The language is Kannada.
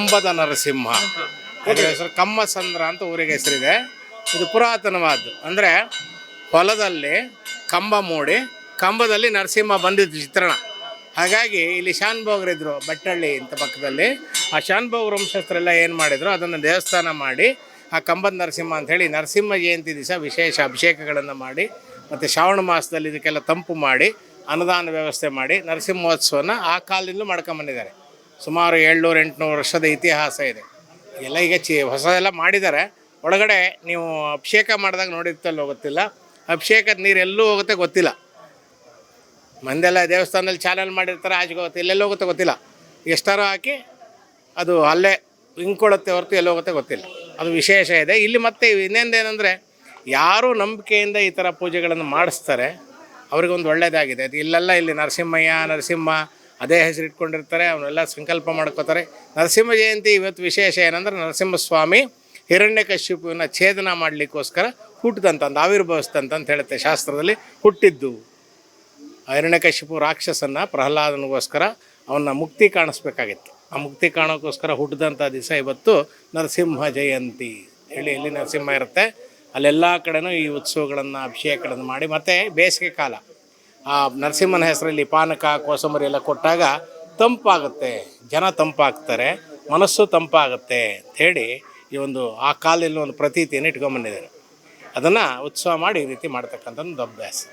ಕಂಬದ ನರಸಿಂಹ. ಅದರ ಹೆಸರು ಕಮ್ಮಸಂದ್ರ ಅಂತ ಊರಿಗೆ ಹೆಸರಿದೆ. ಇದು ಪುರಾತನವಾದ್ದು. ಅಂದರೆ ಹೊಲದಲ್ಲಿ ಕಂಬ ಮೂಡಿ ಕಂಬದಲ್ಲಿ ನರಸಿಂಹ ಬಂದಿದ್ದು ಚಿತ್ರಣ. ಹಾಗಾಗಿ ಇಲ್ಲಿ ಶಾನ್ಭೋಗರಿದ್ದರು ಬೆಟ್ಟಳ್ಳಿ ಇಂಥ ಪಕ್ಕದಲ್ಲಿ. ಆ ಶಾನ್ಭೋಗರ ವಂಶಸ್ಥರೆಲ್ಲ ಏನು ಮಾಡಿದರು, ಅದನ್ನು ದೇವಸ್ಥಾನ ಮಾಡಿ ಆ ಕಂಬದ ನರಸಿಂಹ ಅಂಥೇಳಿ ನರಸಿಂಹ ಜಯಂತಿ ದಿವಸ ವಿಶೇಷ ಅಭಿಷೇಕಗಳನ್ನು ಮಾಡಿ ಮತ್ತು ಶ್ರಾವಣ ಮಾಸದಲ್ಲಿ ಇದಕ್ಕೆಲ್ಲ ತಂಪು ಮಾಡಿ ಅನುದಾನ ವ್ಯವಸ್ಥೆ ಮಾಡಿ ನರಸಿಂಹೋತ್ಸವನ ಆ ಕಾಲದಿಂದಲೂ ಮಾಡ್ಕೊಂಬಂದಿದ್ದಾರೆ. ಸುಮಾರು 700-800 ವರ್ಷದ ಇತಿಹಾಸ ಇದೆ. ಎಲ್ಲ ಈಗ ಹೊಸದೆಲ್ಲ ಮಾಡಿದ್ದಾರೆ. ಒಳಗಡೆ ನೀವು ಅಭಿಷೇಕ ಮಾಡಿದಾಗ ನೋಡಿರ್ತಲ್ಲೋ ಗೊತ್ತಿಲ್ಲ, ಅಭಿಷೇಕದ ನೀರು ಎಲ್ಲೂ ಹೋಗುತ್ತೆ ಗೊತ್ತಿಲ್ಲ. ಮಂದೆಲ್ಲ ದೇವಸ್ಥಾನದಲ್ಲಿ ಚಾನಲ್ ಮಾಡಿರ್ತಾರೆ, ಆಚೆಗೆ ಹೋಗುತ್ತೆ, ಎಲ್ಲೆಲ್ಲಿ ಹೋಗುತ್ತೆ ಗೊತ್ತಿಲ್ಲ. ಎಷ್ಟಾರು ಹಾಕಿ ಅದು ಅಲ್ಲೇ ಹಿಂಕೊಳುತ್ತೆ ಹೊರತು ಎಲ್ಲಿ ಹೋಗುತ್ತೆ ಗೊತ್ತಿಲ್ಲ. ಅದು ವಿಶೇಷ ಇದೆ ಇಲ್ಲಿ. ಮತ್ತು ಇನ್ನೊಂದೇನೆಂದರೆ, ಯಾರು ನಂಬಿಕೆಯಿಂದ ಈ ಥರ ಪೂಜೆಗಳನ್ನು ಮಾಡಿಸ್ತಾರೆ ಅವ್ರಿಗೊಂದು ಒಳ್ಳೆಯದಾಗಿದೆ. ಅದು ಇಲ್ಲೆಲ್ಲ ಇಲ್ಲಿ ನರಸಿಂಹ ಅದೇ ಹೆಸರು ಇಟ್ಕೊಂಡಿರ್ತಾರೆ. ಅವನ್ನೆಲ್ಲ ಸಂಕಲ್ಪ ಮಾಡ್ಕೋತಾರೆ. ನರಸಿಂಹ ಜಯಂತಿ ಇವತ್ತು ವಿಶೇಷ ಏನಂದ್ರೆ, ನರಸಿಂಹಸ್ವಾಮಿ ಹಿರಣ್ಯಕಶಿಪುವಿನ ಛೇದನ ಮಾಡಲಿಕ್ಕೋಸ್ಕರ ಹುಟ್ಟಿದಂತಂದು ಆವಿರ್ಭವಿಸ್ತಂತ ಹೇಳುತ್ತೆ ಶಾಸ್ತ್ರದಲ್ಲಿ. ಹುಟ್ಟಿದ್ದು ಹಿರಣ್ಯಕಶಿಪು ರಾಕ್ಷಸನ್ನ ಪ್ರಹ್ಲಾದನಿಗೋಸ್ಕರ ಅವನ್ನ ಮುಕ್ತಿ ಕಾಣಿಸ್ಬೇಕಾಗಿತ್ತು. ಆ ಮುಕ್ತಿ ಕಾಣೋಕ್ಕೋಸ್ಕರ ಹುಟ್ಟಿದಂಥ ದಿವಸ ಇವತ್ತು ನರಸಿಂಹ ಜಯಂತಿ ಹೇಳಿ. ಇಲ್ಲಿ ನರಸಿಂಹ ಇರುತ್ತೆ, ಅಲ್ಲೆಲ್ಲ ಕಡೆನೂ ಈ ಉತ್ಸವಗಳನ್ನು ಅಭಿಷೇಕಗಳನ್ನು ಮಾಡಿ. ಮತ್ತು ಬೇಸಿಗೆ ಕಾಲ ಆ ನರಸಿಂಹನ ಹೆಸರಲ್ಲಿ ಪಾನಕ ಕೋಸಂಬರಿ ಎಲ್ಲ ಕೊಟ್ಟಾಗ ತಂಪಾಗುತ್ತೆ, ಜನ ತಂಪಾಗ್ತಾರೆ, ಮನಸ್ಸು ತಂಪಾಗುತ್ತೆ ಅಂಥೇಳಿ ಈ ಒಂದು ಆ ಕಾಲದಲ್ಲಿ ಒಂದು ಪ್ರತೀತಿಯನ್ನು ಇಟ್ಕೊಂಡ್ಬಂದಿದ್ದಾರೆ. ಅದನ್ನು ಉತ್ಸವ ಮಾಡಿ ಈ ರೀತಿ ಮಾಡ್ತಕ್ಕಂಥದ್ದು ಅಭ್ಯಾಸ.